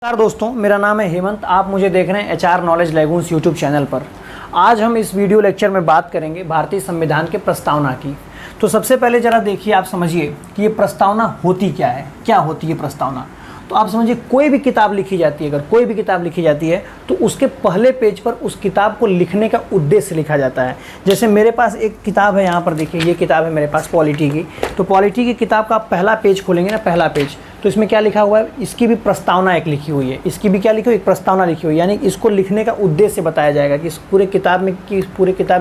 नमस्कार दोस्तों, मेरा नाम है हेमंत। आप मुझे देख रहे हैं HR knowledge lagoons YouTube channel पर। आज हम इस वीडियो लेक्चर में बात करेंगे भारतीय संविधान के प्रस्तावना की। तो सबसे पहले ज़रा देखिए, आप समझिए कि ये प्रस्तावना होती क्या है, क्या होती है प्रस्तावना। तो आप समझिए, कोई भी किताब लिखी जाती है, अगर कोई भी किताब लिखी जाती है तो उसके पहले पेज पर उस किताब को लिखने का उद्देश्य लिखा जाता है। जैसे मेरे पास एक किताब है, यहाँ पर देखिए, ये किताब है मेरे पास पॉलिटी की। तो पॉलिटी की किताब का आप पहला पेज खोलेंगे ना, पहला पेज, तो इसमें क्या लिखा हुआ है, इसकी भी प्रस्तावना एक लिखी हुई है। इसकी भी क्या लिखी हुई, एक प्रस्तावना लिखी हुई है, यानी इसको लिखने का उद्देश्य बताया जाएगा कि इस पूरे किताब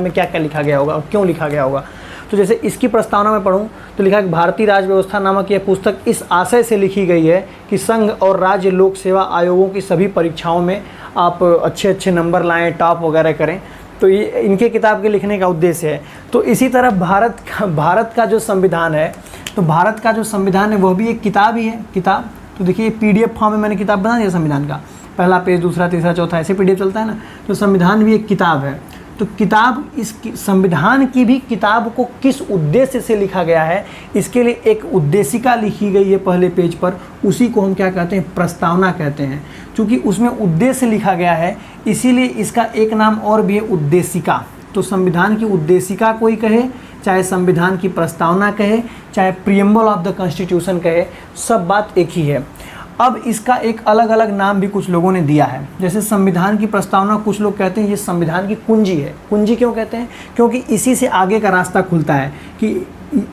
में क्या क्या लिखा गया होगा और क्यों लिखा गया होगा। तो जैसे इसकी प्रस्तावना में पढ़ूं तो लिखा है कि भारतीय राज्य व्यवस्था नामक यह पुस्तक इस आशय से लिखी गई है कि संघ और राज्य लोक सेवा आयोगों की सभी परीक्षाओं में आप अच्छे अच्छे नंबर लाएं, टॉप वगैरह करें। तो ये इनके किताब के लिखने का उद्देश्य है। तो इसी तरह भारत का जो संविधान है, तो भारत का जो संविधान है वह भी एक किताब ही है, किताब। तो देखिए, PDF फॉर्म में मैंने किताब बना दिया संविधान का, पहला पेज, दूसरा, तीसरा, चौथा, ऐसे PDF चलता है ना। तो संविधान भी एक किताब है। तो किताब, इस संविधान की भी किताब को किस उद्देश्य से लिखा गया है, इसके लिए एक उद्देशिका लिखी गई है पहले पेज पर। उसी को हम क्या कहते हैं, प्रस्तावना कहते हैं। क्योंकि उसमें उद्देश्य लिखा गया है, इसीलिए इसका एक नाम और भी है, उद्देशिका। तो संविधान की उद्देशिका कोई कहे, चाहे संविधान की प्रस्तावना कहे, चाहे प्रीएम्बल ऑफ द कॉन्स्टिट्यूशन कहे, सब बात एक ही है। अब इसका एक अलग अलग नाम भी कुछ लोगों ने दिया है। जैसे संविधान की प्रस्तावना कुछ लोग कहते हैं ये संविधान की कुंजी है। कुंजी क्यों कहते हैं? क्योंकि इसी से आगे का रास्ता खुलता है, कि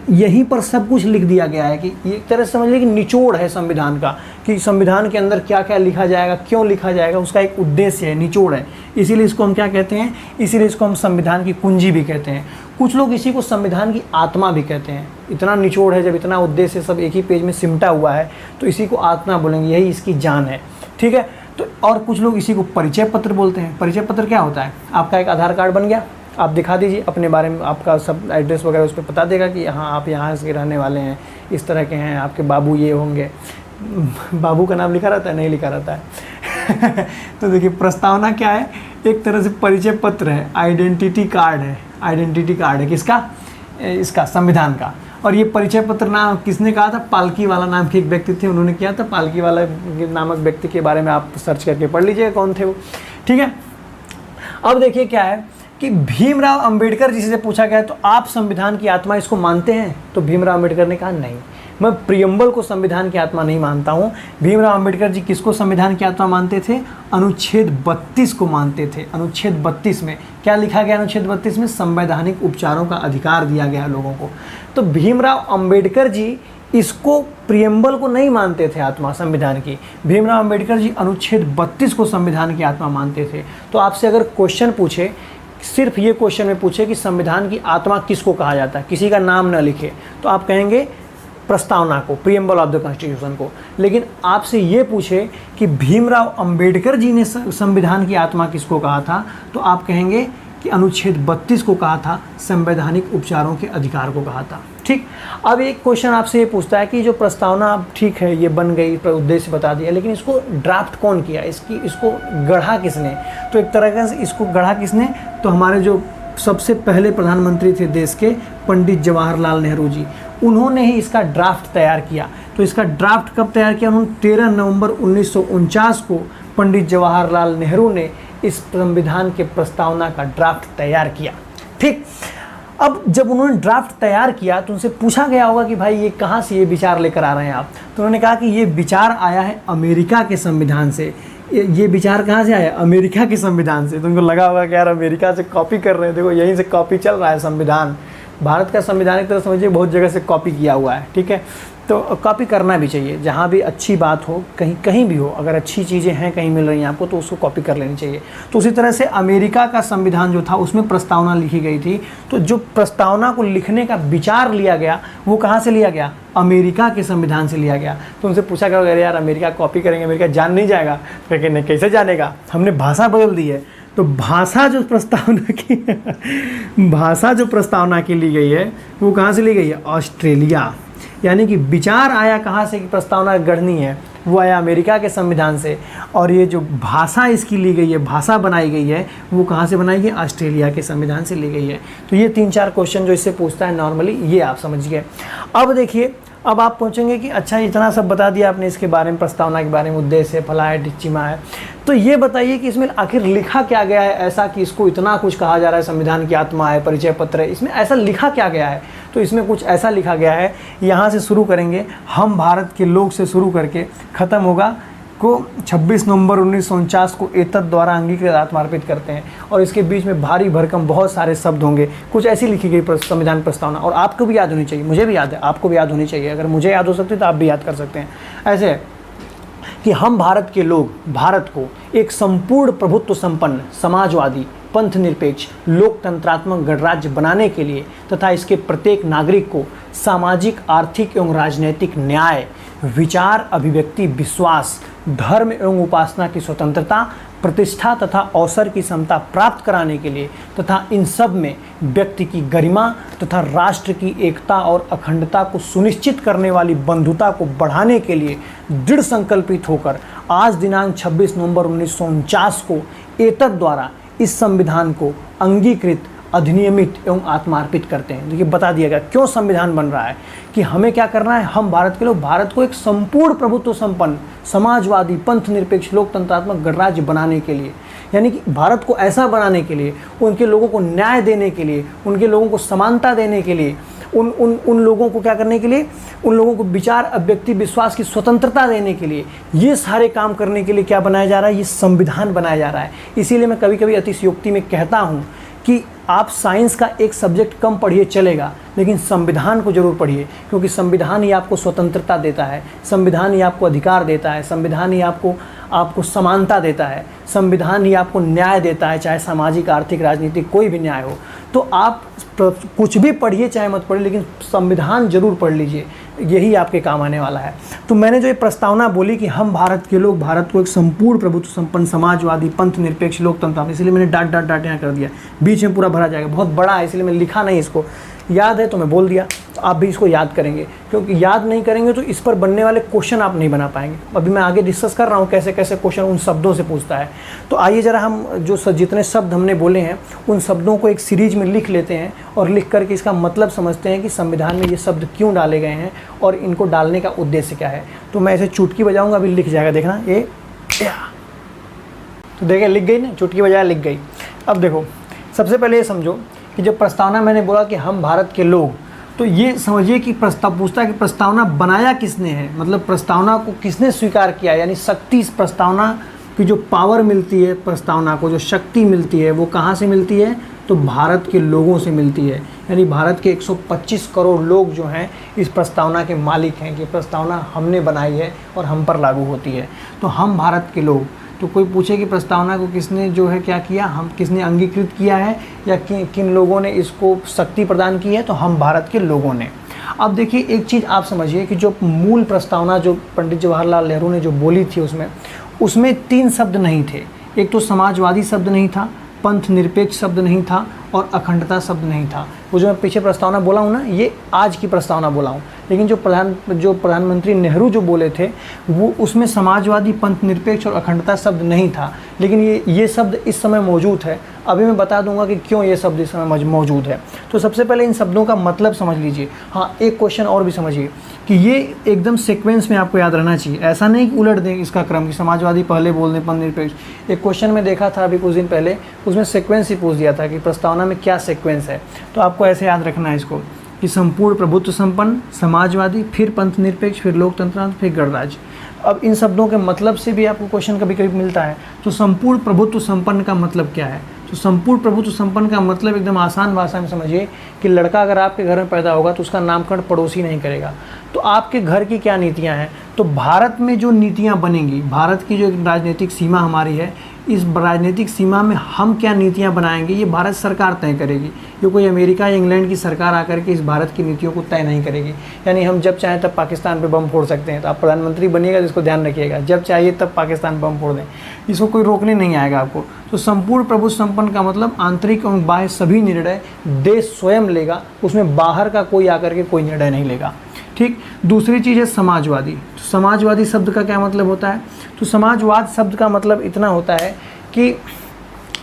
यहीं पर सब कुछ लिख दिया गया है। कि एक तरह से समझ लीजिए कि निचोड़ है संविधान का, कि संविधान के अंदर क्या क्या लिखा जाएगा, क्यों लिखा जाएगा, उसका एक उद्देश्य है, निचोड़ है। इसीलिए इसको हम क्या कहते हैं, इसीलिए इसको हम संविधान की कुंजी भी कहते हैं। कुछ लोग इसी को संविधान की आत्मा भी कहते हैं। इतना निचोड़ है, जब इतना उद्देश्य सब एक ही पेज में सिमटा हुआ है तो इसी को आत्मा बोलेंगे, यही इसकी जान है। ठीक है। तो और कुछ लोग इसी को परिचय पत्र बोलते हैं। परिचय पत्र क्या होता है? आपका एक आधार कार्ड बन गया, आप दिखा दीजिए अपने बारे में, आपका सब एड्रेस वगैरह उस पर बता देगा कि हाँ आप यहाँ से रहने वाले हैं, इस तरह के हैं, आपके बाबू ये होंगे। बाबू का नाम लिखा रहता है? नहीं लिखा रहता है। तो देखिए, प्रस्तावना क्या है, एक तरह से परिचय पत्र है, आइडेंटिटी कार्ड है। आइडेंटिटी कार्ड है किसका? इसका, संविधान का। और ये परिचय पत्र नाम किसने कहा था? पालकी वाला नाम के एक व्यक्ति थे, उन्होंने किया था। पालकी वाला नामक व्यक्ति के बारे में आप सर्च करके पढ़ लीजिएगा कौन थे वो। ठीक है। अब देखिए क्या है कि भीमराव अंबेडकर जी से पूछा गया तो आप संविधान की आत्मा इसको मानते हैं? तो भीमराव अंबेडकर ने कहा नहीं, मैं प्रियम्बल को संविधान की आत्मा नहीं मानता हूँ। भीमराव अंबेडकर जी किसको संविधान की आत्मा मानते थे? अनुच्छेद 32 को मानते थे। अनुच्छेद 32 में क्या लिखा गया? अनुच्छेद 32 में संवैधानिक उपचारों का अधिकार दिया गया है लोगों को। तो भीमराव अंबेडकर जी इसको, प्रियम्बल को नहीं मानते थे आत्मा संविधान की। भीमराव अंबेडकर जी अनुच्छेद 32 को संविधान की आत्मा मानते थे। तो आपसे अगर क्वेश्चन पूछे, सिर्फ ये क्वेश्चन में पूछे कि संविधान की आत्मा किसको कहा जाता है, किसी का नाम न लिखे, तो आप कहेंगे प्रस्तावना को, प्रीएम्बल ऑफ द कॉन्स्टिट्यूशन को। लेकिन आपसे ये पूछे कि भीमराव अंबेडकर जी ने संविधान की आत्मा किसको कहा था, तो आप कहेंगे कि अनुच्छेद 32 को कहा था, संवैधानिक उपचारों के अधिकार को कहा था। ठीक। अब एक क्वेश्चन आपसे ये पूछता है कि जो प्रस्तावना ठीक है, ये बन गई, उद्देश्य बता दिया, लेकिन इसको ड्राफ्ट कौन किया, इसको गढ़ा किसने? तो एक तरह से इसको गढ़ा किसने? तो हमारे जो सबसे पहले प्रधानमंत्री थे देश के, पंडित जवाहरलाल नेहरू जी, उन्होंने ही इसका ड्राफ्ट तैयार किया। तो इसका ड्राफ्ट कब तैयार किया? उन्होंने 13 नवंबर 1949 को पंडित जवाहरलाल नेहरू ने इस संविधान के प्रस्तावना का ड्राफ्ट तैयार किया। ठीक। अब जब उन्होंने ड्राफ्ट तैयार किया तो उनसे पूछा गया होगा कि भाई ये कहाँ से ये विचार लेकर आ रहे हैं आप? तो उन्होंने कहा कि ये विचार आया है अमेरिका के संविधान से। ये विचार कहाँ से आया? अमेरिका के संविधान से। तो उनको लगा होगा कि यार अमेरिका से कॉपी कर रहे हैं, देखो यहीं से कॉपी चल रहा है संविधान। भारत का संविधान एक तरह समझिए बहुत जगह से कॉपी किया हुआ है। ठीक है। तो कॉपी करना भी चाहिए, जहाँ भी अच्छी बात हो, कहीं भी हो, अगर अच्छी चीज़ें हैं कहीं मिल रही हैं आपको तो उसको कॉपी कर लेनी चाहिए। तो उसी तरह से अमेरिका का संविधान जो था उसमें प्रस्तावना लिखी गई थी। तो जो प्रस्तावना को लिखने का विचार लिया गया वो कहाँ से लिया गया? अमेरिका के संविधान से लिया गया। तो उनसे पूछा गया अरे यार अमेरिका कॉपी करेंगे, अमेरिका जान नहीं जाएगा? लेकिन नहीं, कैसे जानेगा, हमने भाषा बदल दी है। तो भाषा जो प्रस्तावना की ली गई है वो कहाँ से ली गई है? ऑस्ट्रेलिया। यानी कि विचार आया कहाँ से कि प्रस्तावना गढ़नी है, वो आया अमेरिका के संविधान से। और ये जो भाषा इसकी ली गई है, भाषा बनाई गई है, वो कहाँ से बनाई गई? ऑस्ट्रेलिया के संविधान से ली गई है। तो ये 3-4 क्वेश्चन जो इससे पूछता है नॉर्मली, ये आप समझिए। अब देखिए, अब आप पूछेंगे कि अच्छा इतना सब बता दिया आपने इसके बारे में, प्रस्तावना के बारे में, उद्देश्य है, फला है, ढिच्चिमा है, तो ये बताइए कि इसमें आखिर लिखा क्या गया है ऐसा कि इसको इतना कुछ कहा जा रहा है, संविधान की आत्मा है, परिचय पत्र है, इसमें ऐसा लिखा क्या गया है? तो इसमें कुछ ऐसा लिखा गया है, यहाँ से शुरू करेंगे, हम भारत के लोग से शुरू करके ख़त्म होगा को 26 नवंबर 1949 को एतद द्वारा अंगीकृत आत्मार्पित करते हैं। और इसके बीच में भारी भरकम बहुत सारे शब्द होंगे, कुछ ऐसी लिखी गई संविधान प्रस्तावना, और आपको भी याद होनी चाहिए, मुझे भी याद है, आपको भी याद होनी चाहिए, अगर मुझे याद हो सकती है तो आप भी याद कर सकते हैं। ऐसे है कि हम भारत के लोग भारत को एक संपूर्ण प्रभुत्व संपन्न, समाजवादी, पंथ निरपेक्ष, लोकतंत्रात्मक गणराज्य बनाने के लिए तथा इसके प्रत्येक नागरिक को सामाजिक, आर्थिक एवं राजनैतिक न्याय, विचार, अभिव्यक्ति, विश्वास, धर्म एवं उपासना की स्वतंत्रता, प्रतिष्ठा तथा अवसर की समता प्राप्त कराने के लिए तथा इन सब में व्यक्ति की गरिमा तथा राष्ट्र की एकता और अखंडता को सुनिश्चित करने वाली बंधुता को बढ़ाने के लिए दृढ़ संकल्पित होकर आज दिनांक 26 नवंबर 1949 को एतद द्वारा इस संविधान को अंगीकृत, अधिनियमित एवं आत्मार्पित करते हैं। देखिए बता दिया गया क्यों संविधान बन रहा है, कि हमें क्या करना है, हम भारत के लोग भारत को एक संपूर्ण प्रभुत्व संपन्न, समाजवादी, पंथ निरपेक्ष, लोकतंत्रात्मक गणराज्य बनाने के लिए, यानी कि भारत को ऐसा बनाने के लिए, उनके लोगों को न्याय देने के लिए, उनके लोगों को समानता देने के लिए, उन लोगों को क्या करने के लिए, उन लोगों को विचार, अभिव्यक्ति, विश्वास की स्वतंत्रता देने के लिए, ये सारे काम करने के लिए क्या बनाया जा रहा है, ये संविधान बनाया जा रहा है। इसीलिए मैं कभी कभी अतिशयोक्ति में कहता हूँ कि आप साइंस का एक सब्जेक्ट कम पढ़िए चलेगा, लेकिन संविधान को जरूर पढ़िए, क्योंकि संविधान ही आपको स्वतंत्रता देता है, संविधान ही आपको अधिकार देता है, संविधान ही आपको समानता देता है, संविधान ही आपको न्याय देता है, चाहे सामाजिक, आर्थिक, राजनीतिक कोई भी न्याय हो। तो आप कुछ भी पढ़िए चाहे मत पढ़िए, लेकिन संविधान जरूर पढ़ लीजिए, यही आपके काम आने वाला है। तो मैंने जो ये प्रस्तावना बोली कि हम भारत के लोग भारत को एक संपूर्ण प्रभुत्व संपन्न, समाजवादी, पंथ निरपेक्ष, लोकतंत्र, इसलिए मैंने डाट यहाँ कर दिया, बीच में पूरा भरा जाएगा, बहुत बड़ा है इसलिए मैंने लिखा नहीं, इसको याद है तो मैं बोल दिया, तो आप भी इसको याद करेंगे, क्योंकि याद नहीं करेंगे तो इस पर बनने वाले क्वेश्चन आप नहीं बना पाएंगे। अभी मैं आगे डिस्कस कर रहा हूँ कैसे कैसे क्वेश्चन उन शब्दों से पूछता है। तो आइए ज़रा हम जो जितने शब्द हमने बोले हैं उन शब्दों को एक सीरीज में लिख लेते हैं और लिख करके इसका मतलब समझते हैं कि संविधान में ये शब्द क्यों डाले गए हैं और इनको डालने का उद्देश्य क्या है। तो मैं ऐसे चुटकी बजाऊँगा, अभी लिख जाएगा, देखना ये, तो देखिए लिख गई ना, चुटकी बजाया लिख गई। अब देखो सबसे पहले ये समझो कि जब प्रस्तावना मैंने बोला कि हम भारत के लोग, तो ये समझिए कि प्रस्ताव पूछता है कि प्रस्तावना बनाया किसने है, मतलब प्रस्तावना को किसने स्वीकार किया, यानी शक्ति, इस प्रस्तावना की जो पावर मिलती है, प्रस्तावना को जो शक्ति मिलती है वो कहाँ से मिलती है, तो भारत के लोगों से मिलती है। यानी भारत के 125 करोड़ लोग जो हैं इस प्रस्तावना के मालिक हैं कि प्रस्तावना हमने बनाई है और हम पर लागू होती है। तो हम भारत के लोग, तो कोई पूछे कि प्रस्तावना को किसने जो है क्या किया, हम किसने अंगीकृत किया है या किन लोगों ने इसको शक्ति प्रदान की है, तो हम भारत के लोगों ने। अब देखिए एक चीज़ आप समझिए कि जो मूल प्रस्तावना जो पंडित जवाहरलाल नेहरू ने जो बोली थी उसमें 3 शब्द नहीं थे। एक तो समाजवादी शब्द नहीं था, पंथ निरपेक्ष शब्द नहीं था और अखंडता शब्द नहीं था। वो जो मैं पीछे प्रस्तावना बोला हूँ ना, ये आज की प्रस्तावना बोला हूँ, लेकिन जो प्रधानमंत्री नेहरू जो बोले थे वो उसमें समाजवादी, पंथ निरपेक्ष और अखंडता शब्द नहीं था, लेकिन ये शब्द इस समय मौजूद है। अभी मैं बता दूंगा कि क्यों ये शब्द इस समय मौजूद है। तो सबसे पहले इन शब्दों का मतलब समझ लीजिए। हाँ, एक क्वेश्चन और भी समझिए कि ये एकदम सीक्वेंस में आपको याद रहना चाहिए, ऐसा नहीं कि उलट दें इसका क्रम कि समाजवादी पहले बोल दें, पंथ निरपेक्ष। एक क्वेश्चन में देखा था अभी कुछ दिन पहले, उसमें सीक्वेंस ही पूछ दिया था कि प्रस्तावना में क्या सीक्वेंस है। तो आपको ऐसे याद रखना है इसको कि संपूर्ण प्रभुत्व संपन्न, समाजवादी, फिर पंथ निरपेक्ष, फिर लोकतंत्र, फिर गणराज्य। अब इन शब्दों के मतलब से भी आपको क्वेश्चन कभी कभी मिलता है। तो संपूर्ण प्रभुत्व संपन्न का मतलब क्या है, तो संपूर्ण प्रभुत्व संपन्न का मतलब एकदम आसान भाषा में समझिए कि लड़का अगर आपके घर में पैदा होगा तो उसका नामकरण पड़ोसी नहीं करेगा। तो आपके घर की क्या नीतियां हैं, तो भारत में जो नीतियां बनेंगी, भारत की जो राजनीतिक सीमा हमारी है, इस राजनीतिक सीमा में हम क्या नीतियां बनाएंगे ये भारत सरकार तय करेगी। ये कोई अमेरिका या इंग्लैंड की सरकार आकर के इस भारत की नीतियों को तय नहीं करेगी। यानी हम जब चाहें तब पाकिस्तान पे बम फोड़ सकते हैं, तो आप प्रधानमंत्री बनिएगा तो इसको ध्यान रखिएगा, जब चाहिए तब पाकिस्तान बम फोड़ दें, इसको कोई रोकने नहीं आएगा आपको। तो संपूर्ण प्रभुत्व संपन्न का मतलब आंतरिक एवं बाह्य सभी निर्णय देश स्वयं लेगा, उसमें बाहर का कोई आकर के कोई निर्णय नहीं लेगा। ठीक। दूसरी चीज़ है समाजवादी। तो समाजवादी शब्द का क्या मतलब होता है, तो समाजवाद शब्द का मतलब इतना होता है कि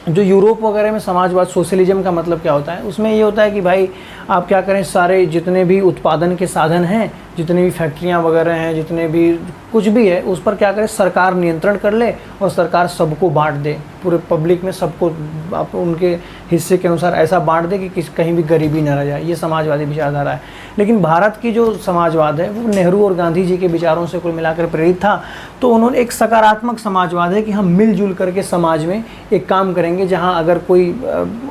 जो यूरोप वगैरह में समाजवाद, सोशलिज्म का मतलब क्या होता है, उसमें ये होता है कि भाई आप क्या करें, सारे जितने भी उत्पादन के साधन हैं, जितनी भी फैक्ट्रियां वगैरह हैं, जितने भी कुछ भी है, उस पर क्या करे, सरकार नियंत्रण कर ले और सरकार सबको बांट दे, पूरे पब्लिक में सबको आप उनके हिस्से के अनुसार ऐसा बांट दे कि कहीं भी गरीबी न रह जाए। ये समाजवादी विचारधारा है। लेकिन भारत की जो समाजवाद है वो नेहरू और गांधी जी के विचारों से कुल मिलाकर प्रेरित था। तो उन्होंने एक सकारात्मक समाजवाद है कि हम मिलजुल करके समाज में एक काम करेंगे, जहाँ अगर कोई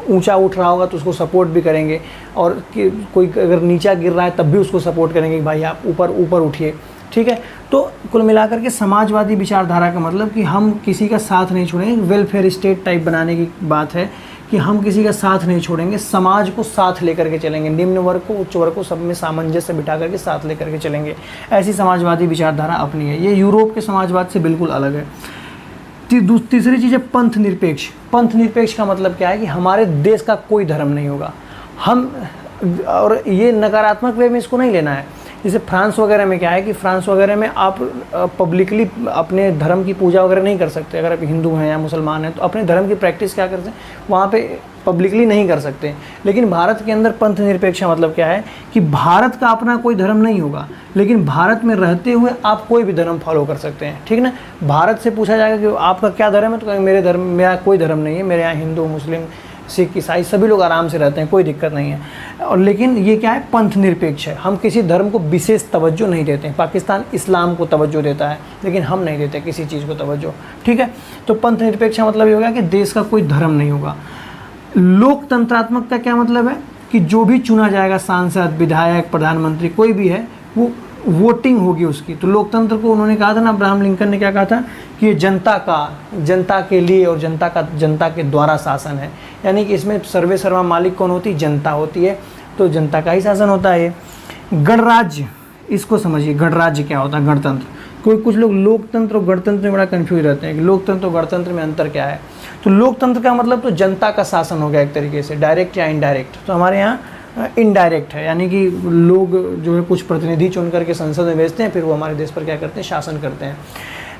ऊंचा उठ रहा होगा तो उसको सपोर्ट भी करेंगे, और कोई अगर नीचा गिर रहा है तब भी उसको सपोर्ट करेंगे कि भाई आप ऊपर ऊपर उठिए। ठीक है, तो कुल मिलाकर के समाजवादी विचारधारा का मतलब कि हम किसी का साथ नहीं छोड़ेंगे, वेलफेयर स्टेट टाइप बनाने की बात है कि हम किसी का साथ नहीं छोड़ेंगे, समाज को साथ लेकर के चलेंगे, निम्न वर्ग को उच्च वर्ग को सब में सामंजस्य बिठा करके साथ लेकर के चलेंगे। ऐसी समाजवादी विचारधारा अपनी है। ये यूरोप के समाजवाद से बिल्कुल अलग है। तीसरी चीज़ है पंथ निरपेक्ष। पंथ निरपेक्ष का मतलब क्या है कि हमारे देश का कोई धर्म नहीं होगा, हम, और ये नकारात्मक वे में इसको नहीं लेना है। जैसे फ्रांस वगैरह में क्या है कि फ्रांस वगैरह में आप पब्लिकली अपने धर्म की पूजा वगैरह नहीं कर सकते। अगर आप हिंदू हैं या मुसलमान हैं तो अपने धर्म की प्रैक्टिस क्या करते हैं, वहाँ पे पब्लिकली नहीं कर सकते। लेकिन भारत के अंदर पंथ निरपेक्ष मतलब क्या है कि भारत का अपना कोई धर्म नहीं होगा, लेकिन भारत में रहते हुए आप कोई भी धर्म फॉलो कर सकते हैं। ठीक ना, भारत से पूछा जाएगा कि आपका क्या धर्म है, तो कहेंगे मेरा कोई धर्म नहीं है, मेरे यहाँ हिंदू, मुस्लिम, सिख, ईसाई सभी लोग आराम से रहते हैं, कोई दिक्कत नहीं है। और लेकिन ये क्या है, पंथ निरपेक्ष है। हम किसी धर्म को विशेष तवज्जो नहीं देते हैं। पाकिस्तान इस्लाम को तवज्जो देता है, लेकिन हम नहीं देते किसी चीज़ को तवज्जो। ठीक है, तो पंथ निरपेक्ष मतलब ये होगा कि देश का कोई धर्म नहीं होगा। लोकतंत्रात्मक का क्या मतलब है कि जो भी चुना जाएगा, सांसद, विधायक, प्रधानमंत्री, कोई भी है, वो वोटिंग होगी उसकी। तो लोकतंत्र को उन्होंने कहा था ना, अब्राहम लिंकन ने क्या कहा था कि ये जनता के लिए और जनता के द्वारा शासन है। यानी कि इसमें सर्वे सर्वा मालिक कौन होती है, जनता होती है, तो जनता का ही शासन होता है। ये गणराज्य, इसको समझिए, गणराज्य क्या होता है, गणतंत्र। कुछ लोग लोकतंत्र और गणतंत्र में बड़ा कंफ्यूज रहते हैं कि लोकतंत्र और गणतंत्र में अंतर क्या है। तो लोकतंत्र का मतलब तो जनता का शासन हो गया एक तरीके से, डायरेक्ट या इनडायरेक्ट। तो हमारे यहाँ इनडायरेक्ट है, यानी कि लोग जो है कुछ प्रतिनिधि चुन करके संसद में भेजते हैं, फिर वो हमारे देश पर क्या करते हैं, शासन करते हैं।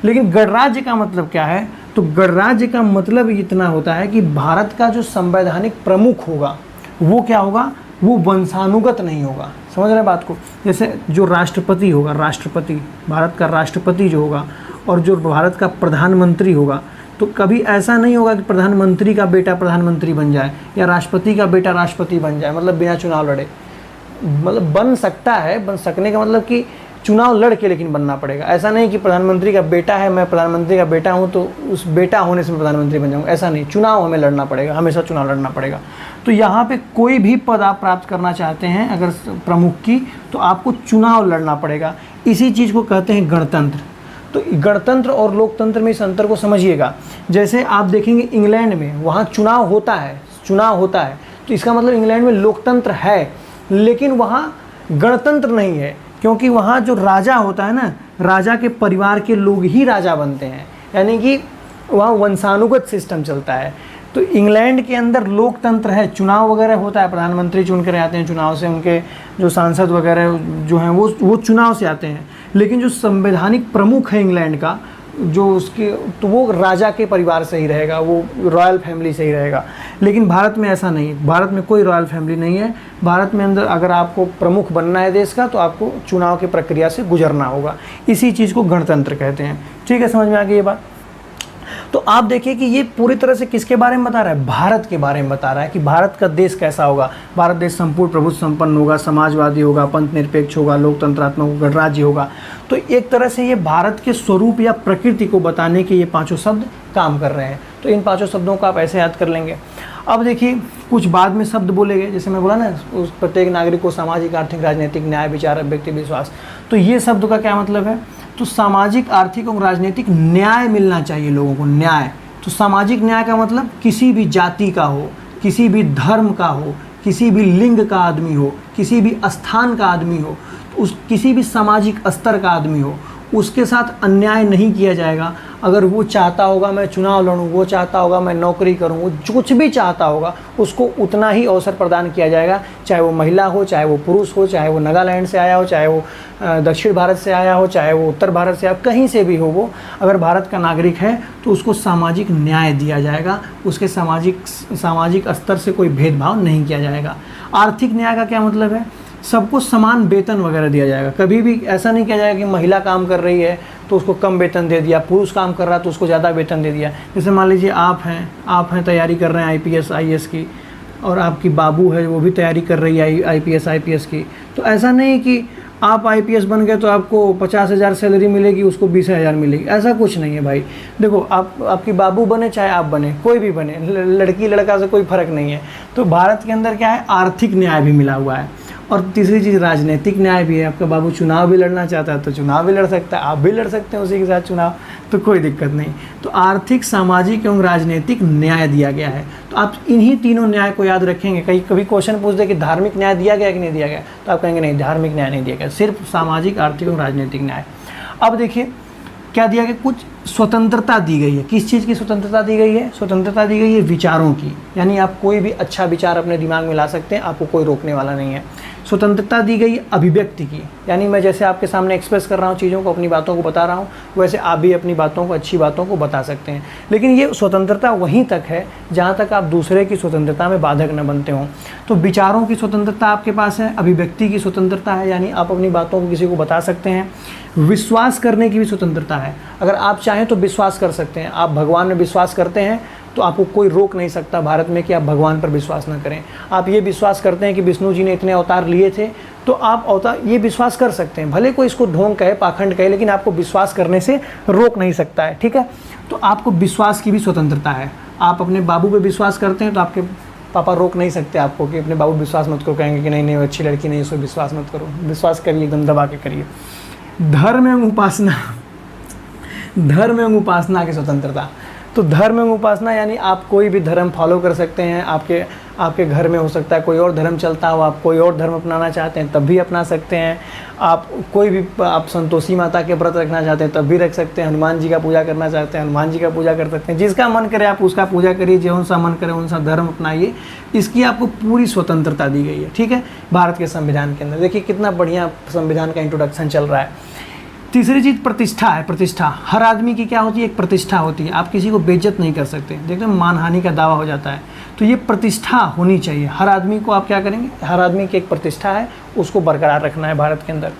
लेकिन गणराज्य का मतलब क्या है, तो गणराज्य का मतलब इतना होता है कि भारत का जो संवैधानिक प्रमुख होगा वो क्या होगा, वो वंशानुगत नहीं होगा। समझ रहे हैं बात को। जैसे जो राष्ट्रपति होगा, राष्ट्रपति, भारत का राष्ट्रपति जो होगा, और जो भारत का प्रधानमंत्री होगा, तो कभी ऐसा नहीं होगा कि प्रधानमंत्री का बेटा प्रधानमंत्री बन जाए या राष्ट्रपति का बेटा राष्ट्रपति बन जाए, मतलब बिना चुनाव लड़े। मतलब बन सकता है, बन सकने का मतलब कि चुनाव लड़ के लेकिन बनना पड़ेगा। ऐसा नहीं कि प्रधानमंत्री का बेटा है, मैं प्रधानमंत्री का बेटा हूं तो उस बेटा होने से मैं प्रधानमंत्री बन जाऊंगा, ऐसा नहीं। चुनाव हमें लड़ना पड़ेगा, हमेशा चुनाव लड़ना पड़ेगा। तो यहाँ पे कोई भी पद आप प्राप्त करना चाहते हैं अगर प्रमुख की, तो आपको चुनाव लड़ना पड़ेगा। इसी चीज़ को कहते हैं गणतंत्र। तो गणतंत्र और लोकतंत्र में इस अंतर को समझिएगा। जैसे आप देखेंगे इंग्लैंड में, वहाँ चुनाव होता है, तो इसका मतलब इंग्लैंड में लोकतंत्र है, लेकिन वहाँ गणतंत्र नहीं है, क्योंकि वहाँ जो राजा होता है ना, राजा के परिवार के लोग ही राजा बनते हैं, यानी कि वहाँ वंशानुगत सिस्टम चलता है। तो इंग्लैंड के अंदर लोकतंत्र है, चुनाव वगैरह होता है, प्रधानमंत्री चुन कर आते हैं चुनाव से, उनके जो सांसद वगैरह जो हैं वो चुनाव से आते हैं। लेकिन जो संवैधानिक प्रमुख है इंग्लैंड का, जो उसके, तो वो राजा के परिवार से ही रहेगा, वो रॉयल फैमिली से ही रहेगा। लेकिन भारत में ऐसा नहीं, भारत में कोई रॉयल फैमिली नहीं है। भारत में अंदर अगर आपको प्रमुख बनना है देश का, तो आपको चुनाव की प्रक्रिया से गुजरना होगा। इसी चीज़ को गणतंत्र कहते हैं। ठीक है, समझ में आ गई ये बात। तो आप देखिए कि ये पूरी तरह से किसके बारे में बता रहा है, भारत के बारे में बता रहा है कि भारत का देश कैसा होगा। भारत देश संपूर्ण प्रभुत्व संपन्न होगा, समाजवादी होगा, पंथ निरपेक्ष होगा, लोकतंत्रात्मक गणराज्य होगा। तो एक तरह से ये भारत के स्वरूप या प्रकृति को बताने के ये पांचों शब्द काम कर रहे हैं। तो इन पांचों शब्दों को आप ऐसे याद कर लेंगे। अब देखिए कुछ बाद में शब्द बोले गए, जैसे मैं बोला ना, उस प्रत्येक नागरिक को सामाजिक, आर्थिक, राजनीतिक न्याय, विचार, व्यक्ति विश्वास। तो ये शब्द का क्या मतलब है, तो सामाजिक, आर्थिक और राजनीतिक न्याय मिलना चाहिए लोगों को, न्याय। तो सामाजिक न्याय का मतलब किसी भी जाति का हो, किसी भी धर्म का हो, किसी भी लिंग का आदमी हो, किसी भी स्थान का आदमी हो, उस किसी भी सामाजिक स्तर का आदमी हो, उसके साथ अन्याय नहीं किया जाएगा। अगर वो चाहता होगा मैं चुनाव लड़ूं, वो चाहता होगा मैं नौकरी करूं, वो जो कुछ भी चाहता होगा उसको उतना ही अवसर प्रदान किया जाएगा, चाहे वो महिला हो, चाहे वो पुरुष हो, चाहे वो नागालैंड से आया हो, चाहे वो दक्षिण भारत से आया हो, चाहे वो उत्तर भारत से आया, कहीं से भी हो, वो अगर भारत का नागरिक है तो उसको सामाजिक न्याय दिया जाएगा, उसके सामाजिक स्तर से कोई भेदभाव नहीं किया जाएगा। आर्थिक न्याय का क्या मतलब है? सबको समान वेतन वगैरह दिया जाएगा। कभी भी ऐसा नहीं किया जाएगा कि महिला काम कर रही है तो उसको कम वेतन दे दिया, पुरुष काम कर रहा है तो उसको ज़्यादा वेतन दे दिया। जैसे मान लीजिए आप हैं तैयारी कर रहे हैं IPS IAS की, और आपकी बाबू है वो भी तैयारी कर रही है IPS की, तो ऐसा नहीं कि आप IPS बन गए तो आपको 50,000 सैलरी मिलेगी, उसको 20,000 मिलेगी, ऐसा कुछ नहीं है भाई। देखो आपकी बाबू बने चाहे आप बने, कोई भी बने, लड़की लड़का से कोई फ़र्क नहीं है। तो भारत के अंदर क्या है, आर्थिक न्याय भी मिला हुआ है। और तीसरी चीज़ राजनीतिक न्याय भी है। आपका बाबू चुनाव भी लड़ना चाहता है तो चुनाव भी लड़ सकता है, आप भी लड़ सकते हैं उसी के साथ चुनाव, तो कोई दिक्कत नहीं। तो आर्थिक, सामाजिक एवं राजनीतिक न्याय दिया गया है। तो आप इन्हीं तीनों न्याय को याद रखेंगे। कभी क्वेश्चन पूछ दे कि धार्मिक न्याय दिया गया कि नहीं दिया गया, तो आप कहेंगे नहीं, धार्मिक न्याय नहीं दिया गया, सिर्फ सामाजिक, आर्थिक एवं राजनीतिक न्याय। अब देखिए क्या दिया गया, कुछ स्वतंत्रता दी गई है। किस चीज़ की स्वतंत्रता दी गई है? स्वतंत्रता दी गई है विचारों की, यानी आप कोई भी अच्छा विचार अपने दिमाग में ला सकते हैं, आपको कोई रोकने वाला नहीं है। स्वतंत्रता दी गई अभिव्यक्ति की, यानी मैं जैसे आपके सामने एक्सप्रेस कर रहा हूँ चीज़ों को, अपनी बातों को बता रहा हूँ, वैसे आप भी अपनी बातों को, अच्छी बातों को बता सकते हैं। लेकिन ये स्वतंत्रता वहीं तक है जहाँ तक आप दूसरे की स्वतंत्रता में बाधक न बनते हों। तो विचारों की स्वतंत्रता आपके पास है, अभिव्यक्ति की स्वतंत्रता है, यानी आप अपनी बातों को किसी को बता सकते हैं। विश्वास करने की भी स्वतंत्रता है, अगर आप चाहें तो विश्वास कर सकते हैं। आप भगवान में विश्वास करते हैं तो आपको कोई रोक नहीं सकता भारत में कि आप भगवान पर विश्वास न करें। आप ये विश्वास करते हैं कि विष्णु जी ने इतने अवतार लिए थे, तो आप ये विश्वास कर सकते हैं। भले कोई इसको ढोंग कहे, पाखंड कहे, लेकिन आपको विश्वास करने से रोक नहीं सकता है, ठीक है। तो आपको विश्वास की भी स्वतंत्रता है। आप अपने बाबू पे विश्वास करते हैं तो आपके पापा रोक नहीं सकते आपको कि अपने बाबू विश्वास मत करो, कहेंगे कि नहीं नहीं अच्छी लड़की नहीं, इसको विश्वास मत करो। विश्वास करिए, एकदम दबा के करिए। धर्म एवं उपासना की स्वतंत्रता। तो धर्म एवं उपासना यानी आप कोई भी धर्म फॉलो कर सकते हैं। आपके घर में हो सकता है कोई और धर्म चलता हो, आप कोई और धर्म अपनाना चाहते हैं तब भी अपना सकते हैं। आप कोई भी, आप संतोषी माता के व्रत रखना चाहते हैं तब भी रख सकते हैं। हनुमान जी का पूजा करना चाहते हैं, हनुमान जी का पूजा कर सकते हैं। जिसका मन करे आप उसका पूजा करिए, जौन सा मन करे उनसा धर्म अपनाइए। इसकी आपको पूरी स्वतंत्रता दी गई है, ठीक है, भारत के संविधान के अंदर। देखिए कितना बढ़िया संविधान का इंट्रोडक्शन चल रहा है। तीसरी चीज़ प्रतिष्ठा है। प्रतिष्ठा हर आदमी की क्या होती है, एक प्रतिष्ठा होती है। आप किसी को बेइज्जत नहीं कर सकते, देखते हैं मानहानि का दावा हो जाता है। तो ये प्रतिष्ठा होनी चाहिए हर आदमी को। आप क्या करेंगे, हर आदमी की एक प्रतिष्ठा है, उसको बरकरार रखना है भारत के अंदर।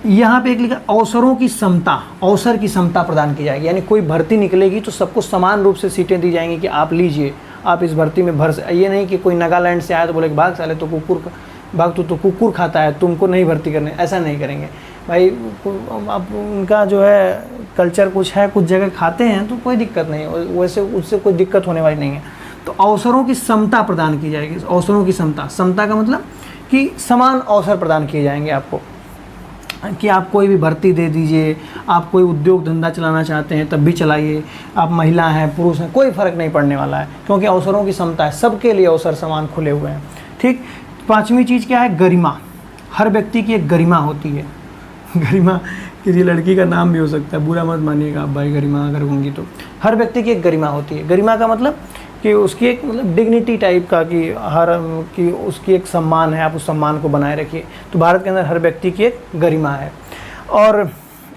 यहाँ पे एक लिखा अवसरों की समता, अवसर की समता प्रदान की जाएगी, यानी कोई भर्ती निकलेगी तो सबको समान रूप से सीटें दी जाएंगी कि आप लीजिए, आप इस भर्ती में ये नहीं कि कोई नागालैंड से आया तो बोले भाग साले, तो कुकुर खाता है, तुमको नहीं भर्ती करने, ऐसा नहीं करेंगे भाई। आप उनका जो है कल्चर कुछ है, कुछ जगह खाते हैं तो कोई दिक्कत नहीं है, वैसे उससे कोई दिक्कत होने वाली नहीं है। तो अवसरों की समता प्रदान की जाएगी। अवसरों की समता का मतलब कि समान अवसर प्रदान किए जाएंगे आपको, कि आप कोई भी भर्ती दे दीजिए। आप कोई उद्योग धंधा चलाना चाहते हैं तब भी चलाइए। आप महिला हैं, पुरुष हैं, कोई फ़र्क नहीं पड़ने वाला है, क्योंकि अवसरों की समता है, सबके लिए अवसर समान खुले हुए हैं, ठीक। पाँचवीं चीज़ क्या है, गरिमा। हर व्यक्ति की एक गरिमा होती है। गरिमा किसी लड़की का नाम भी हो सकता है, बुरा मत मानिएगा आप भाई, गरिमा अगर होंगी तो। हर व्यक्ति की एक गरिमा होती है। गरिमा का मतलब कि उसकी एक डिग्निटी टाइप का, कि उसकी एक सम्मान है, आप उस सम्मान को बनाए रखिए। तो भारत के अंदर हर व्यक्ति की एक गरिमा है। और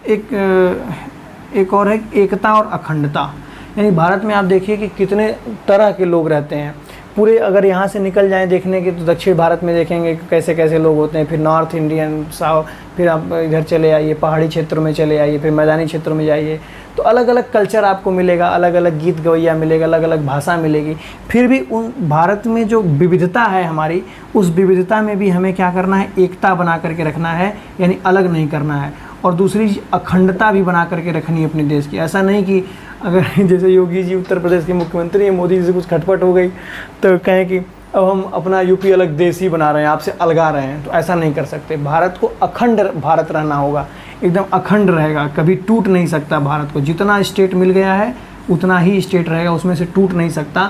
एक और है एकता और अखंडता, यानी भारत में आप देखिए कि कितने तरह के लोग रहते हैं। पूरे अगर यहाँ से निकल जाएं देखने के तो दक्षिण भारत में देखेंगे कि कैसे कैसे लोग होते हैं, फिर नॉर्थ इंडियन, साउथ, फिर आप इधर चले आइए, पहाड़ी क्षेत्रों में चले आइए, फिर मैदानी क्षेत्रों में जाइए, तो अलग अलग कल्चर आपको मिलेगा, अलग अलग गीत गवैया मिलेगा, अलग अलग भाषा मिलेगी। फिर भी उन भारत में जो विविधता है हमारी, उस विविधता में भी हमें क्या करना है, एकता बना करके रखना है, यानी अलग नहीं करना है। और दूसरी अखंडता भी बना करके रखनी है अपने देश की। ऐसा नहीं कि अगर जैसे योगी जी उत्तर प्रदेश के मुख्यमंत्री हैं, मोदी जी से कुछ खटपट हो गई तो कहें कि अब हम अपना यूपी अलग देश ही बना रहे हैं, आपसे अलगा रहे हैं, तो ऐसा नहीं कर सकते। भारत को अखंड भारत रहना होगा, एकदम अखंड रहेगा, कभी टूट नहीं सकता भारत को। जितना स्टेट मिल गया है उतना ही स्टेट रहेगा, उसमें से टूट नहीं सकता।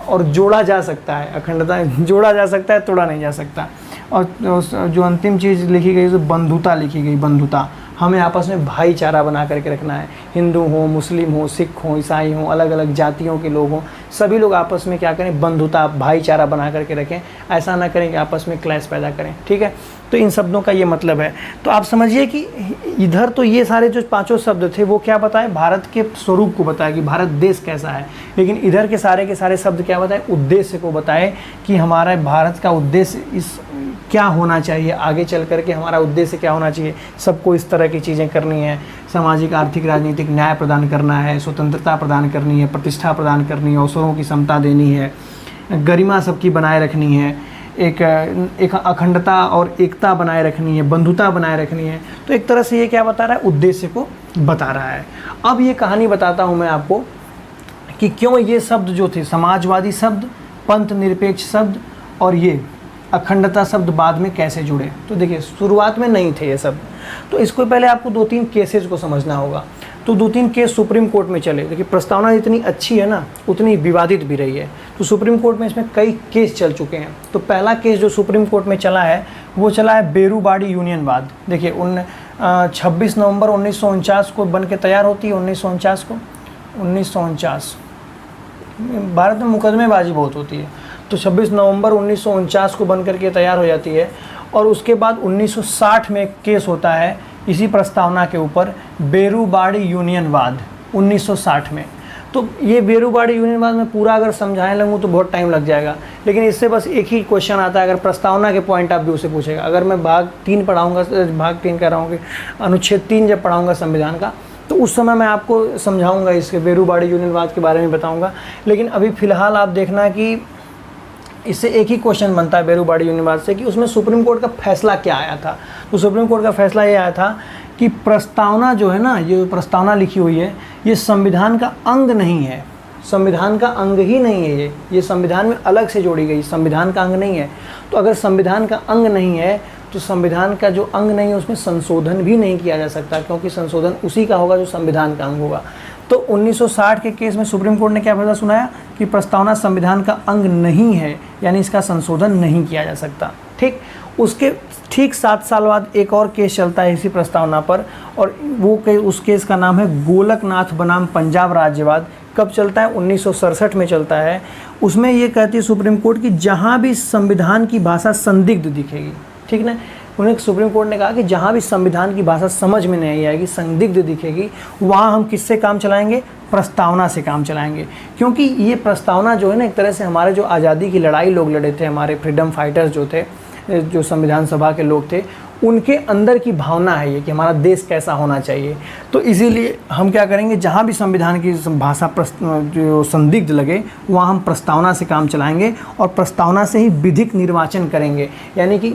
और जोड़ा जा सकता है, अखंडता जोड़ा जा सकता है, तोड़ा नहीं जा सकता। और जो अंतिम चीज़ लिखी गई, जो बंधुता लिखी गई, बंधुता। हमें आपस में भाईचारा बना करके रखना है। हिंदू हो, मुस्लिम हो, सिख हो, ईसाई हो, अलग अलग जातियों के लोग हों, सभी लोग आपस में क्या करें, बंधुता भाईचारा बना करके रखें। ऐसा ना करें कि आपस में क्लैश पैदा करें। ठीक है, तो इन शब्दों का ये मतलब है। तो आप समझिए कि इधर तो ये सारे जो 5 शब्द थे वो क्या बताए, भारत के स्वरूप को बताया कि भारत देश कैसा है। लेकिन इधर के सारे शब्द क्या बताए, उद्देश्य को बताए कि हमारा भारत का उद्देश्य इस क्या होना चाहिए, आगे चल करके हमारा उद्देश्य क्या होना चाहिए। सबको इस तरह की चीज़ें करनी है, सामाजिक आर्थिक राजनीतिक न्याय प्रदान करना है, स्वतंत्रता प्रदान करनी है, प्रतिष्ठा प्रदान करनी है, अवसरों की समता देनी है, गरिमा सबकी बनाए रखनी है, एक अखंडता और एकता बनाए रखनी है, बंधुता बनाए रखनी है। तो एक तरह से ये क्या बता रहा है, उद्देश्य को बता रहा है। अब ये कहानी बताता हूँ मैं आपको कि क्यों ये शब्द जो थे, समाजवादी शब्द, पंथ निरपेक्ष शब्द और ये अखंडता शब्द बाद में कैसे जुड़े। तो देखिए, शुरुआत में नहीं थे ये सब। तो इसको पहले आपको 2-3 केसेज को समझना होगा। तो 2-3 केस सुप्रीम कोर्ट में चले। देखिए, प्रस्तावना जितनी अच्छी है ना, उतनी विवादित भी रही है। तो सुप्रीम कोर्ट में इसमें कई केस चल चुके हैं। तो पहला केस जो सुप्रीम कोर्ट में चला है वो चला है बेरूबाड़ी यूनियनवाद। देखिए, 26 नवंबर 1949 को बन के तैयार होती है। 1949 भारत में मुकदमेबाजी बहुत होती है। तो 26 नवंबर 1949 को बन करके तैयार हो जाती है। और उसके बाद 1960 में एक केस होता है इसी प्रस्तावना के ऊपर, बेरूबाड़ी यूनियनवाद 1960 में। तो ये बेरूबाड़ी यूनियनवाद में पूरा अगर समझाने लगूँ तो बहुत टाइम लग जाएगा। लेकिन इससे बस एक ही क्वेश्चन आता है, अगर प्रस्तावना के पॉइंट ऑफ व्यू से पूछेगा। अगर मैं भाग 3 पढ़ाऊँगा, भाग 3 कह रहा हूँ कि अनुच्छेद 3 जब पढ़ाऊँगा संविधान का, तो उस समय मैं आपको समझाऊँगा, इसके बेरूबाड़ी यूनियनवाद के बारे में बताऊँगा। लेकिन अभी फ़िलहाल आप देखना कि इससे एक ही क्वेश्चन बनता है बेरूबाड़ी यूनियनवाद से कि उसमें सुप्रीम कोर्ट का फैसला क्या आया था। तो सुप्रीम कोर्ट का फैसला ये आया था कि प्रस्तावना जो है ना, ये प्रस्तावना लिखी हुई है, ये संविधान का अंग नहीं है, संविधान का अंग ही नहीं है। ये संविधान में अलग से जोड़ी गई, संविधान का अंग नहीं है। तो अगर संविधान का अंग नहीं है तो संविधान का जो अंग नहीं है उसमें संशोधन भी नहीं किया जा सकता, क्योंकि संशोधन उसी का होगा जो संविधान का अंग होगा। तो 1960 के केस में सुप्रीम कोर्ट ने क्या फैसला सुनाया कि प्रस्तावना संविधान का अंग नहीं है, यानी इसका संशोधन नहीं किया जा सकता। ठीक, उसके ठीक 7 साल बाद एक और केस चलता है इसी प्रस्तावना पर, और उस केस का नाम है गोलकनाथ बनाम पंजाब राज्यवाद। कब चलता है, 1967 में चलता है। उसमें ये कहती है सुप्रीम कोर्ट कि जहाँ भी संविधान की भाषा संदिग्ध दिखेगी, ठीक ना, उन्हें सुप्रीम कोर्ट ने कहा कि जहाँ भी संविधान की भाषा समझ में नहीं आएगी, संदिग्ध दिखेगी, वहाँ हम किससे काम चलाएंगे, प्रस्तावना से काम चलाएंगे। क्योंकि ये प्रस्तावना जो है ना, एक तरह से हमारे जो आज़ादी की लड़ाई लोग लड़े थे, हमारे फ्रीडम फाइटर्स जो थे, जो संविधान सभा के लोग थे, उनके अंदर की भावना है ये कि हमारा देश कैसा होना चाहिए। तो इसीलिए हम क्या करेंगे, जहाँ भी संविधान की भाषा जो संदिग्ध लगे वहाँ हम प्रस्तावना से काम चलाएंगे और प्रस्तावना से ही विधिक निर्वाचन करेंगे। यानी कि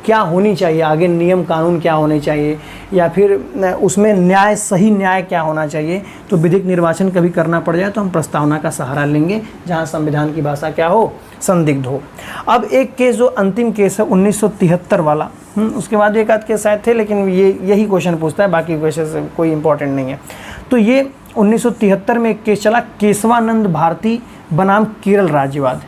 क्या होनी चाहिए आगे, नियम कानून क्या होने चाहिए, या फिर उसमें न्याय, सही न्याय क्या होना चाहिए। तो विधिक निर्वाचन कभी करना पड़ जाए तो हम प्रस्तावना का सहारा लेंगे, जहाँ संविधान की भाषा क्या हो, संदिग्ध हो। अब एक केस जो अंतिम केस है 1973 वाला, उसके बाद एक आध केस आए थे, लेकिन यही क्वेश्चन पूछता है, बाकी क्वेश्चन कोई इंपॉर्टेंट नहीं है। तो ये 1973 में एक केस चला, केशवानंद भारती बनाम केरल राज्यवाद।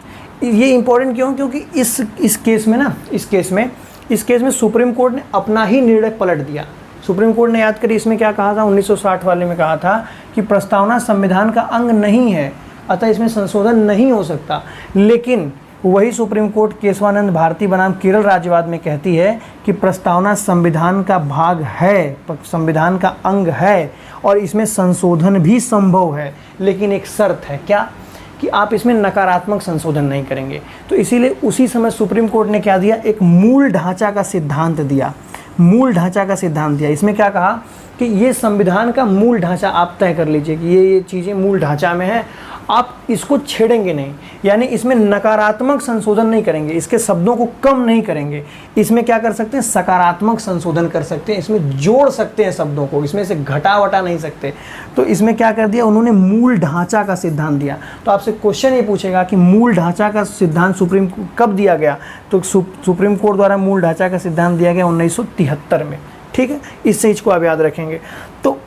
ये इंपॉर्टेंट क्यों, क्योंकि इस केस में ना, इस केस में सुप्रीम कोर्ट ने अपना ही निर्णय पलट दिया। सुप्रीम कोर्ट ने, याद करिए, इसमें क्या कहा था, 1960 वाले में कहा था कि प्रस्तावना संविधान का अंग नहीं है, अतः इसमें संशोधन नहीं हो सकता। लेकिन वही सुप्रीम कोर्ट केशवानंद भारती बनाम केरल राज्यवाद में कहती है कि प्रस्तावना संविधान का भाग है, संविधान का अंग है, और इसमें संशोधन भी संभव है, लेकिन एक शर्त है। क्या, कि आप इसमें नकारात्मक संशोधन नहीं करेंगे। तो इसीलिए उसी समय सुप्रीम कोर्ट ने क्या दिया, एक मूल ढांचा का सिद्धांत दिया। मूल ढांचा का सिद्धांत दिया। इसमें क्या कहा कि ये संविधान का मूल ढांचा आप तय कर लीजिए कि ये चीज़ें मूल ढांचा में है, आप इसको छेड़ेंगे नहीं, यानी इसमें नकारात्मक संशोधन नहीं करेंगे, इसके शब्दों को कम नहीं करेंगे। इसमें क्या कर सकते हैं, सकारात्मक संशोधन कर सकते हैं, इसमें जोड़ सकते हैं शब्दों को, इसमें से घटा वटा नहीं सकते। तो इसमें क्या कर दिया उन्होंने, मूल ढांचा का सिद्धांत दिया। तो आपसे क्वेश्चन ये पूछेगा कि मूल ढांचा का सिद्धांत सुप्रीम कब दिया गया, तो सुप्रीम कोर्ट द्वारा मूल ढांचा का सिद्धांत दिया गया 1973 में। ठीक है, इस चीज़ को आप याद रखेंगे। तो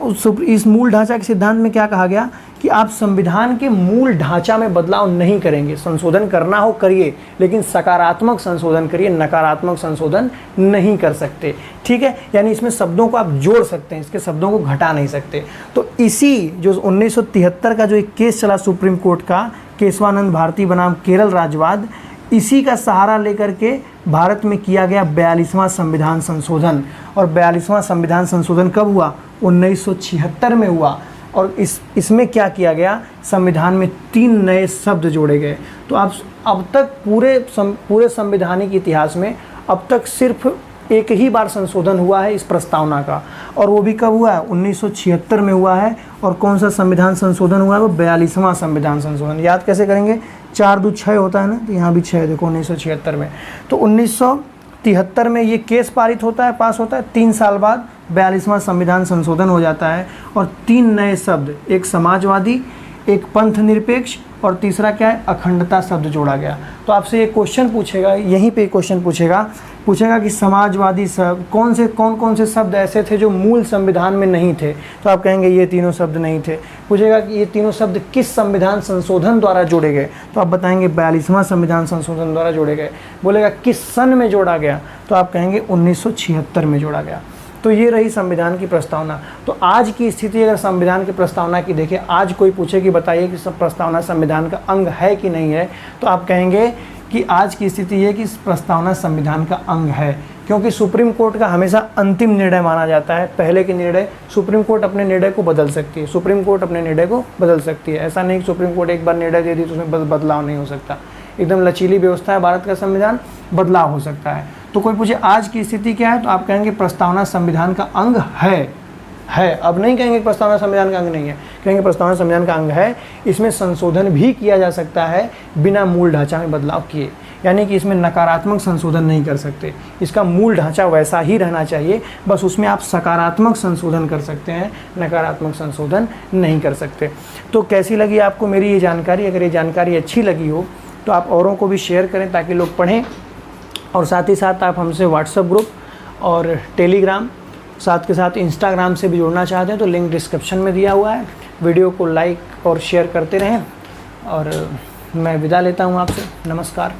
इस मूल ढांचा के सिद्धांत में क्या कहा गया कि आप संविधान के मूल ढांचा में बदलाव नहीं करेंगे, संशोधन करना हो करिए, लेकिन सकारात्मक संशोधन करिए, नकारात्मक संशोधन नहीं कर सकते। ठीक है, यानी इसमें शब्दों को आप जोड़ सकते हैं, इसके शब्दों को घटा नहीं सकते। तो इसी जो 1973 का जो एक केस चला सुप्रीम कोर्ट का, केशवानंद भारती बनाम केरल राज्यवाद, इसी का सहारा लेकर के भारत में किया गया 42वां संविधान संशोधन। और 42वां संविधान संशोधन कब हुआ? 1976 में हुआ। और इसमें क्या किया गया? संविधान में 3 नए शब्द जोड़े गए। तो आप अब तक पूरे संवैधानिक इतिहास में अब तक सिर्फ एक ही बार संशोधन हुआ है इस प्रस्तावना का, और वो भी कब हुआ है? 1976 में हुआ है। और कौन सा संविधान संशोधन हुआ है? वो 42वां संविधान संशोधन। याद कैसे करेंगे? 4 दूनी 6 होता है ना, तो यहाँ भी 6 देखो 1976 में। तो 1973 में ये केस पारित होता है, पास होता है। 3 साल बाद 42वां संविधान संशोधन हो जाता है और 3 नए शब्द, एक समाजवादी, एक पंथ निरपेक्ष और तीसरा क्या है? अखंडता शब्द जोड़ा गया। तो आपसे ये क्वेश्चन पूछेगा, यहीं पे क्वेश्चन पूछेगा कि समाजवादी शब्द कौन कौन से शब्द ऐसे थे जो मूल संविधान में नहीं थे? तो आप कहेंगे ये तीनों शब्द नहीं थे। पूछेगा कि ये तीनों शब्द किस संविधान संशोधन द्वारा जोड़े गए? तो आप बताएंगे 42वां संविधान संशोधन द्वारा जोड़े गए। बोलेगा किस सन में जोड़ा गया? तो आप कहेंगे 1976 में जोड़ा गया। तो ये रही संविधान की प्रस्तावना। तो आज की स्थिति अगर संविधान की प्रस्तावना की देखें, आज कोई पूछे कि बताइए कि सब प्रस्तावना संविधान का अंग है कि नहीं है, तो आप कहेंगे कि आज की स्थिति ये कि प्रस्तावना संविधान का अंग है, क्योंकि सुप्रीम कोर्ट का हमेशा अंतिम निर्णय माना जाता है। पहले के निर्णय, सुप्रीम कोर्ट अपने निर्णय को बदल सकती है, सुप्रीम कोर्ट अपने निर्णय को बदल सकती है। ऐसा नहीं कि सुप्रीम कोर्ट एक बार निर्णय दे दी तो उसमें बदलाव नहीं हो सकता। एकदम लचीली व्यवस्था है भारत का संविधान, बदलाव हो सकता है। तो कोई पूछे आज की स्थिति क्या है, तो आप कहेंगे प्रस्तावना संविधान का अंग है। अब नहीं कहेंगे प्रस्तावना संविधान का अंग नहीं है, कहेंगे प्रस्तावना संविधान का अंग है। इसमें संशोधन भी किया जा सकता है बिना मूल ढांचा में बदलाव किए, यानी कि इसमें नकारात्मक संशोधन नहीं कर सकते। इसका मूल ढांचा वैसा ही रहना चाहिए, बस उसमें आप सकारात्मक संशोधन कर सकते हैं, नकारात्मक संशोधन नहीं कर सकते। तो कैसी लगी आपको मेरी ये जानकारी? अगर ये जानकारी अच्छी लगी हो तो आप औरों को भी शेयर करें ताकि लोग पढ़ें। और साथ ही साथ आप हमसे व्हाट्सएप ग्रुप और टेलीग्राम, साथ के साथ इंस्टाग्राम से भी जुड़ना चाहते हैं तो लिंक डिस्क्रिप्शन में दिया हुआ है। वीडियो को लाइक और शेयर करते रहें और मैं विदा लेता हूं आपसे। नमस्कार।